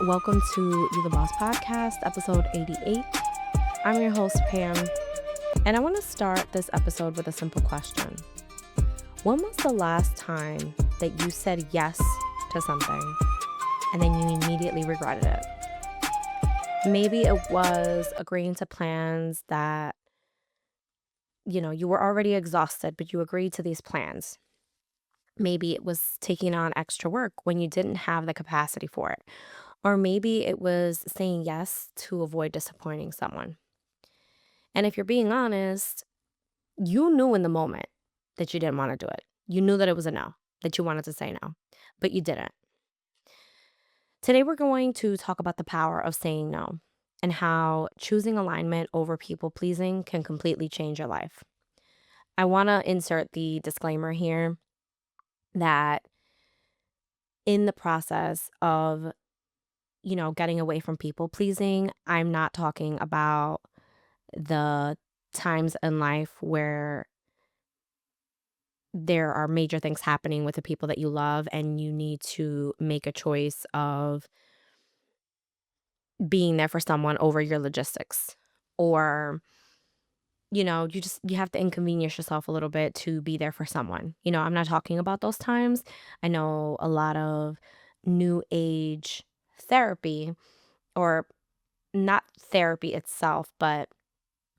Welcome to You the Boss podcast, episode 88. I'm your host, Pam, and I want to start this episode with a simple question. When was the last time that you said yes to something and then you immediately regretted it? Maybe it was agreeing to plans that, you were already exhausted, but you agreed to these plans. Maybe it was taking on extra work when you didn't have the capacity for it. Or maybe it was saying yes to avoid disappointing someone. And if you're being honest, you knew in the moment that you didn't want to do it. You knew that it was a no, that you wanted to say no, but you didn't. Today, we're going to talk about the power of saying no and how choosing alignment over people pleasing can completely change your life. I want to insert the disclaimer here that in the process of getting away from people pleasing, I'm not talking about the times in life where there are major things happening with the people that you love and you need to make a choice of being there for someone over your logistics, or you have to inconvenience yourself a little bit to be there for someone. I'm not talking about those times. I know a lot of new age therapy, or not therapy itself, but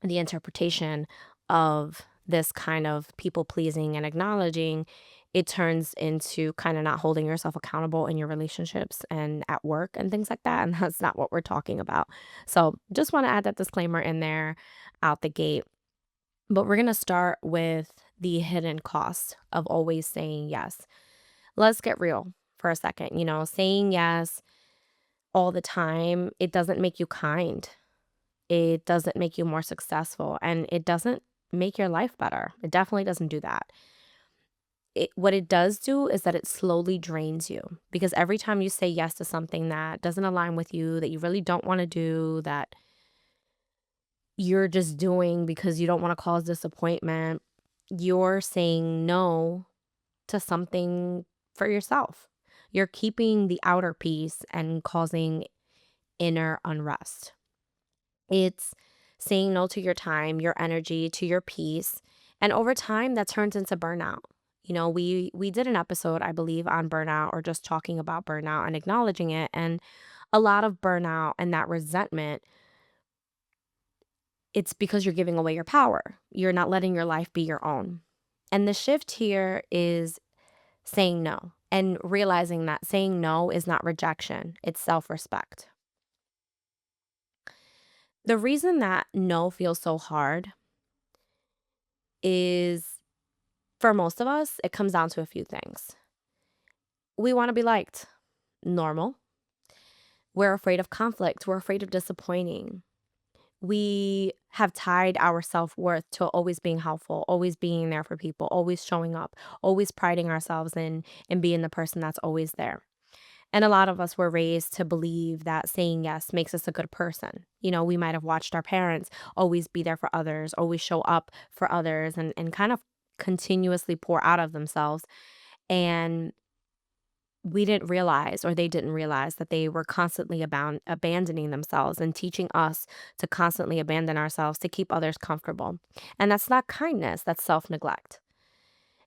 the interpretation of this kind of people pleasing and acknowledging, it turns into kind of not holding yourself accountable in your relationships and at work and things like that. And that's not what we're talking about. So just want to add that disclaimer in there out the gate. But we're going to start with the hidden cost of always saying yes. Let's get real for a second. Saying yes all the time, it doesn't make you kind. It doesn't make you more successful, and it doesn't make your life better. It definitely doesn't do that. What it does do is that it slowly drains you, because every time you say yes to something that doesn't align with you, that you really don't want to do, that you're just doing because you don't want to cause disappointment, you're saying no to something for yourself. You're keeping the outer peace and causing inner unrest. It's saying no to your time, your energy, to your peace. And over time, that turns into burnout. We did an episode, I believe, on burnout, or just talking about burnout and acknowledging it. And a lot of burnout and that resentment, it's because you're giving away your power. You're not letting your life be your own. And the shift here is saying no, and realizing that saying no is not rejection, it's self-respect. The reason that no feels so hard is, for most of us, it comes down to a few things. We want to be liked. Normal. We're afraid of conflict. We're afraid of disappointing. We have tied our self-worth to always being helpful, always being there for people, always showing up, always priding ourselves in being the person that's always there. And a lot of us were raised to believe that saying yes makes us a good person. We might have watched our parents always be there for others, always show up for others, and kind of continuously pour out of themselves. And we didn't realize, or they didn't realize, that they were constantly abandoning themselves and teaching us to constantly abandon ourselves to keep others comfortable. And that's not kindness, that's self-neglect.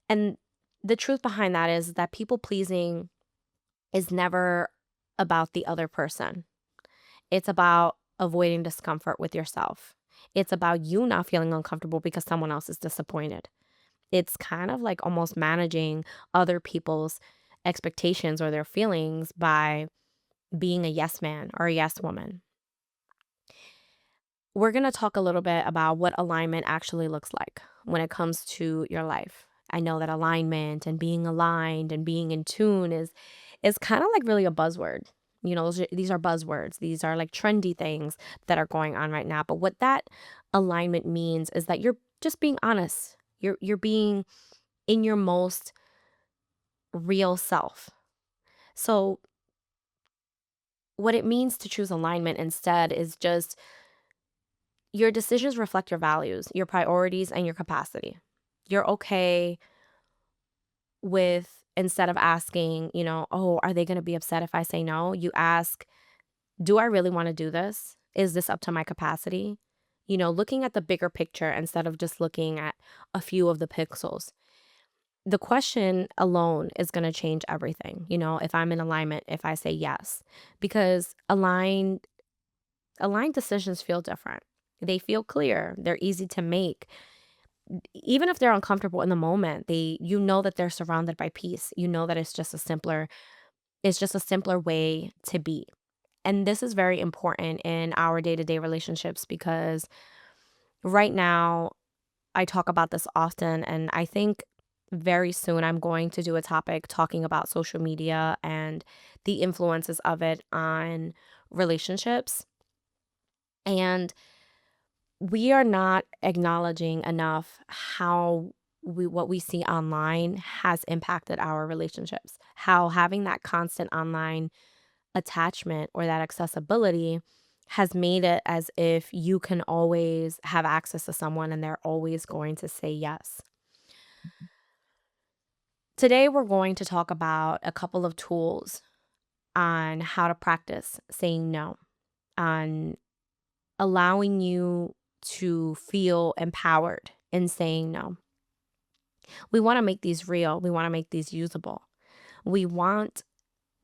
And the truth behind that is that people pleasing is never about the other person. It's about avoiding discomfort with yourself. It's about you not feeling uncomfortable because someone else is disappointed. It's kind of like almost managing other people's expectations or their feelings by being a yes man or a yes woman. We're going to talk a little bit about what alignment actually looks like when it comes to your life. I know that alignment and being aligned and being in tune is kind of like really a buzzword. These are buzzwords. These are like trendy things that are going on right now. But what that alignment means is that you're just being honest. You're being in your most real self. So what it means to choose alignment instead is just your decisions reflect your values, your priorities, and your capacity. You're okay with, instead of asking, oh, are they going to be upset if I say no? You ask, Do I really want to do this? Is this up to my capacity? Looking at the bigger picture instead of just looking at a few of the pixels. The question alone is going to change everything. If I'm in alignment, if I say yes, because aligned decisions feel different. They feel clear. They're easy to make. Even if they're uncomfortable in the moment, that they're surrounded by peace. That it's just a simpler way to be. And this is very important in our day-to-day relationships because right now I talk about this often, and I think very soon I'm going to do a topic talking about social media and the influences of it on relationships. And we are not acknowledging enough how what we see online has impacted our relationships. How having that constant online attachment or that accessibility has made it as if you can always have access to someone and they're always going to say yes. Today, we're going to talk about a couple of tools on how to practice saying no, on allowing you to feel empowered in saying no. We want to make these real, we want to make these usable. We want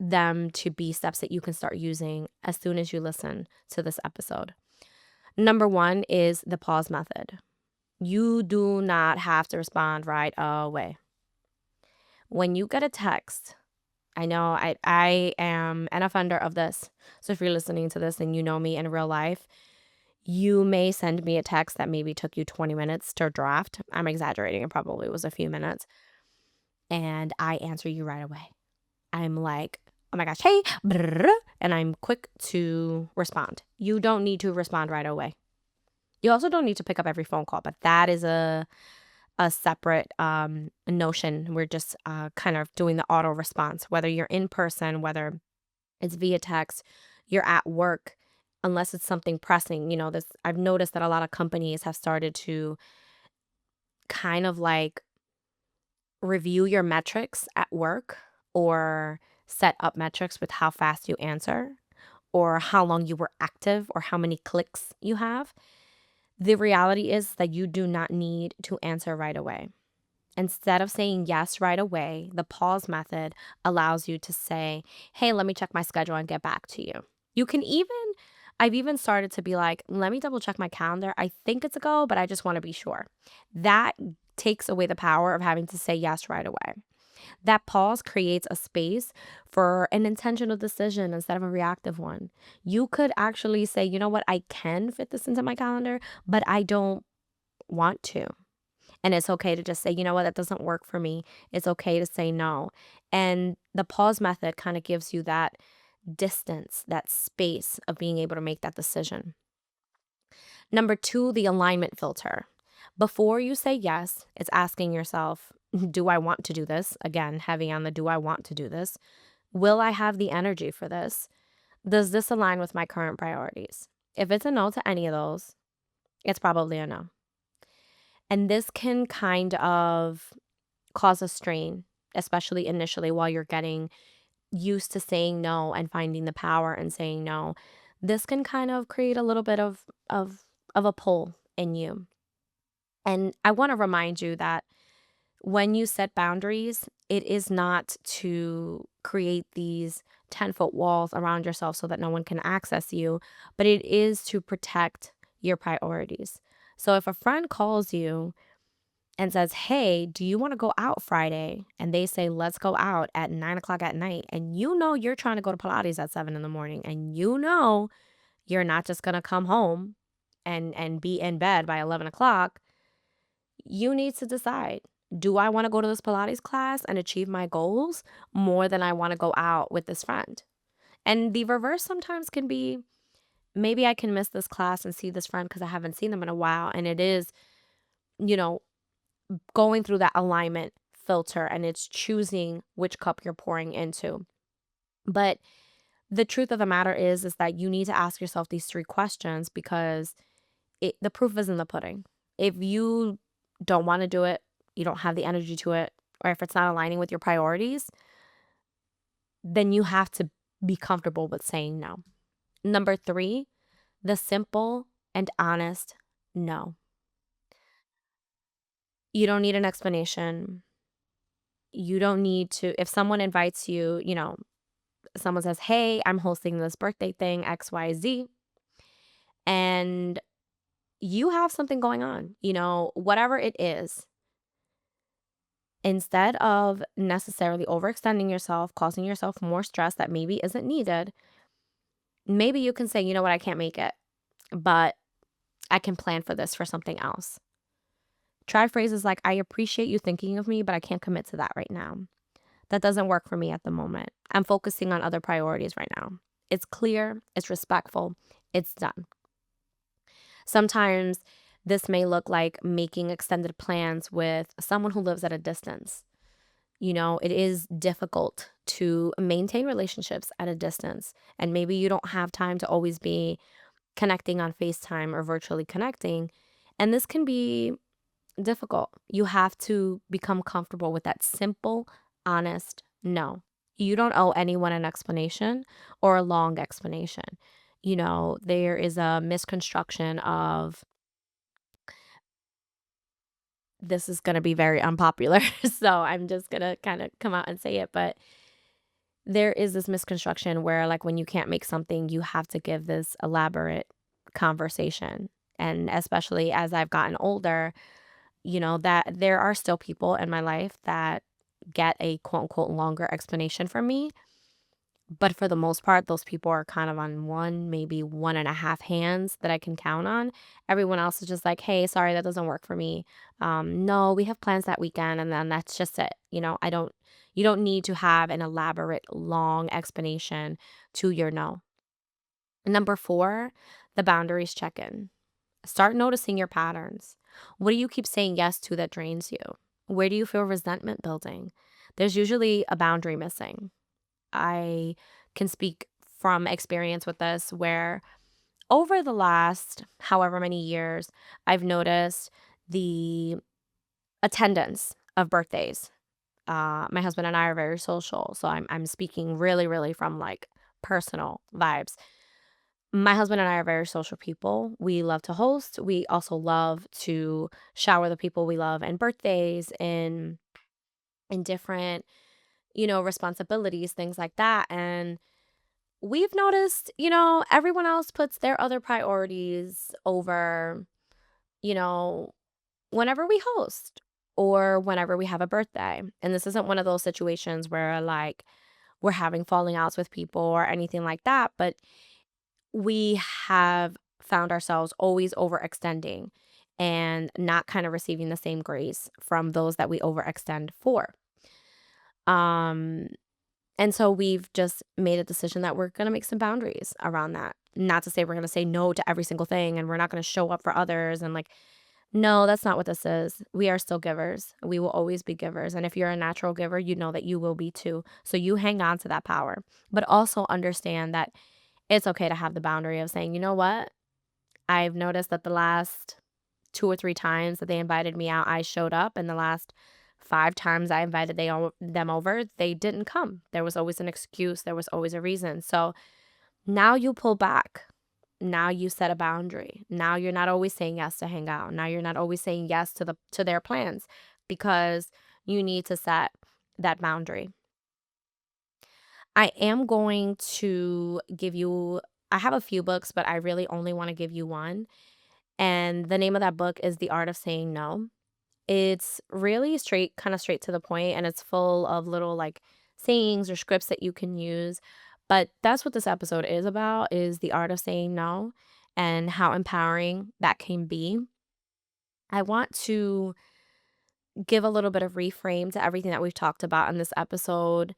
them to be steps that you can start using as soon as you listen to this episode. Number one is the pause method. You do not have to respond right away. When you get a text, I know I am an offender of this. So if you're listening to this and you know me in real life, you may send me a text that maybe took you 20 minutes to draft. I'm exaggerating. It probably was a few minutes. And I answer you right away. I'm like, oh my gosh, hey, brrr, and I'm quick to respond. You don't need to respond right away. You also don't need to pick up every phone call, but that is a separate notion. We're just kind of doing the auto response, whether you're in person, whether it's via text, you're at work, unless it's something pressing. This I've noticed that a lot of companies have started to kind of like review your metrics at work or set up metrics with how fast you answer or how long you were active or how many clicks you have. The reality is that you do not need to answer right away. Instead of saying yes right away, the pause method allows you to say, hey, let me check my schedule and get back to you. I've even started to be like, let me double check my calendar. I think it's a go, but I just want to be sure. That takes away the power of having to say yes right away. That pause creates a space for an intentional decision instead of a reactive one. You could actually say, you know what, I can fit this into my calendar, but I don't want to. And it's okay to just say, you know what, that doesn't work for me. It's okay to say no. And the pause method kind of gives you that distance, that space of being able to make that decision. Number two, the alignment filter. Before you say yes, it's asking yourself, do I want to do this? Again, heavy on the do I want to do this? Will I have the energy for this? Does this align with my current priorities? If it's a no to any of those, it's probably a no. And this can kind of cause a strain, especially initially while you're getting used to saying no and finding the power in saying no. This can kind of create a little bit of a pull in you. And I want to remind you that when you set boundaries, it is not to create these 10-foot walls around yourself so that no one can access you, but it is to protect your priorities. So if a friend calls you and says, hey, do you want to go out Friday? And they say, let's go out at 9 o'clock at night. And you're trying to go to Pilates at 7 in the morning. And you're not just going to come home and be in bed by 11 o'clock. You need to decide, do I want to go to this Pilates class and achieve my goals more than I want to go out with this friend? And the reverse sometimes can be, maybe I can miss this class and see this friend because I haven't seen them in a while. And it is, you know, going through that alignment filter and it's choosing which cup you're pouring into. But the truth of the matter is that you need to ask yourself these three questions because the proof is in the pudding. If you don't want to do it, you don't have the energy to it, or if it's not aligning with your priorities, then you have to be comfortable with saying no. Number 3, the simple and honest no. You don't need an explanation. You don't need to, if someone invites you, someone says, "Hey, I'm hosting this birthday thing, XYZ," and you have something going on, whatever it is, instead of necessarily overextending yourself, causing yourself more stress that maybe isn't needed, maybe you can say, "You know what? I can't make it, but I can plan for this for something else." Try phrases like, "I appreciate you thinking of me, but I can't commit to that right now. That doesn't work for me at the moment. I'm focusing on other priorities right now." It's clear, it's respectful, it's done. Sometimes this may look like making extended plans with someone who lives at a distance. It is difficult to maintain relationships at a distance, and maybe you don't have time to always be connecting on FaceTime or virtually connecting. And this can be difficult. You have to become comfortable with that simple, honest no. You don't owe anyone an explanation or a long explanation. There is a misconstruction of, this is going to be very unpopular. So I'm just going to kind of come out and say it. But there is this misconstruction where, like, when you can't make something, you have to give this elaborate conversation. And especially as I've gotten older, that there are still people in my life that get a quote unquote longer explanation from me. But for the most part, those people are kind of on one, maybe one and a half hands that I can count on. Everyone else is just like, "Hey, sorry, that doesn't work for me. No, we have plans that weekend," and then that's just it. You don't need to have an elaborate, long explanation to your no. Number 4, the boundaries check in. Start noticing your patterns. What do you keep saying yes to that drains you? Where do you feel resentment building? There's usually a boundary missing. I can speak from experience with this, where over the last however many years, I've noticed the attendance of birthdays. My husband and I are very social, so I'm speaking really, really from like personal vibes. My husband and I are very social people. We love to host. We also love to shower the people we love and birthdays in different, responsibilities, things like that. And we've noticed, everyone else puts their other priorities over, you know, whenever we host or whenever we have a birthday. And this isn't one of those situations where like we're having falling outs with people or anything like that, but we have found ourselves always overextending and not kind of receiving the same grace from those that we overextend for. Um And so we've just made a decision that we're going to make some boundaries around that. Not to say we're going to say no to every single thing and we're not going to show up for others. And like, no, that's not what this is. We are still givers. We will always be givers. And if you're a natural giver, you know that you will be too. So you hang on to that power, but also understand that it's okay to have the boundary of saying, you know what? I've noticed that the last 2 or 3 times that they invited me out, I showed up, and the last 5 times I invited them over, they didn't come. There was always an excuse, there was always a reason. So now you pull back. Now you set a boundary. Now you're not always saying yes to hang out. Now you're not always saying yes to their plans, because you need to set that boundary. I am going to give you, I have a few books, but I really only want to give you one. And the name of that book is The Art of Saying No. It's really straight, kind of straight to the point, and it's full of little like sayings or scripts that you can use. But that's what this episode is about, is the art of saying no and how empowering that can be. I want to give a little bit of reframe to everything that we've talked about in this episode.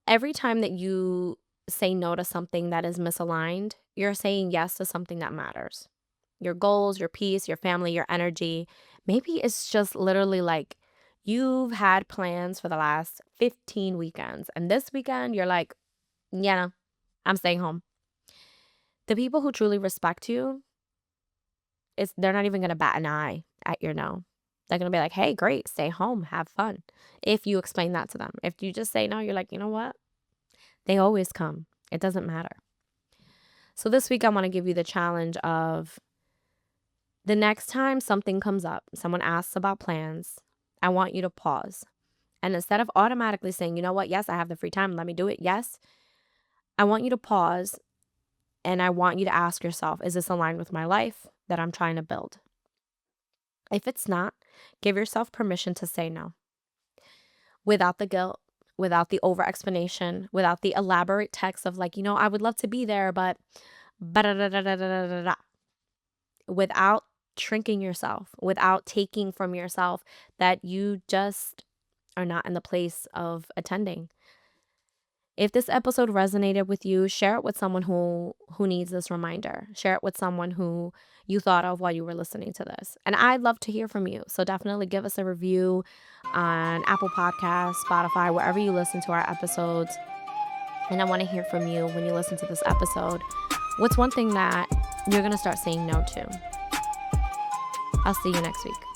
Every time that you say no to something that is misaligned, you're saying yes to something that matters. Your goals, your peace, your family, your energy. Maybe it's just literally like you've had plans for the last 15 weekends, and this weekend you're like, yeah, no, I'm staying home. The people who truly respect you, they're not even going to bat an eye at your no. They're going to be like, hey, great, stay home, have fun. If you explain that to them. If you just say no, you're like, you know what? They always come. It doesn't matter. So this week, I want to give you the challenge of the next time something comes up, someone asks about plans, I want you to pause. And instead of automatically saying, you know what, yes, I have the free time, let me do it. Yes, I want you to pause and I want you to ask yourself, is this aligned with my life that I'm trying to build? If it's not, give yourself permission to say no without the guilt, without the over explanation, without the elaborate text of like, I would love to be there, but without shrinking yourself, without taking from yourself that you just are not in the place of attending. If this episode resonated with you, share it with someone who needs this reminder. Share it with someone who you thought of while you were listening to this. And I'd love to hear from you. So definitely give us a review on Apple Podcasts, Spotify, wherever you listen to our episodes. And I want to hear from you when you listen to this episode. What's one thing that you're going to start saying no to? I'll see you next week.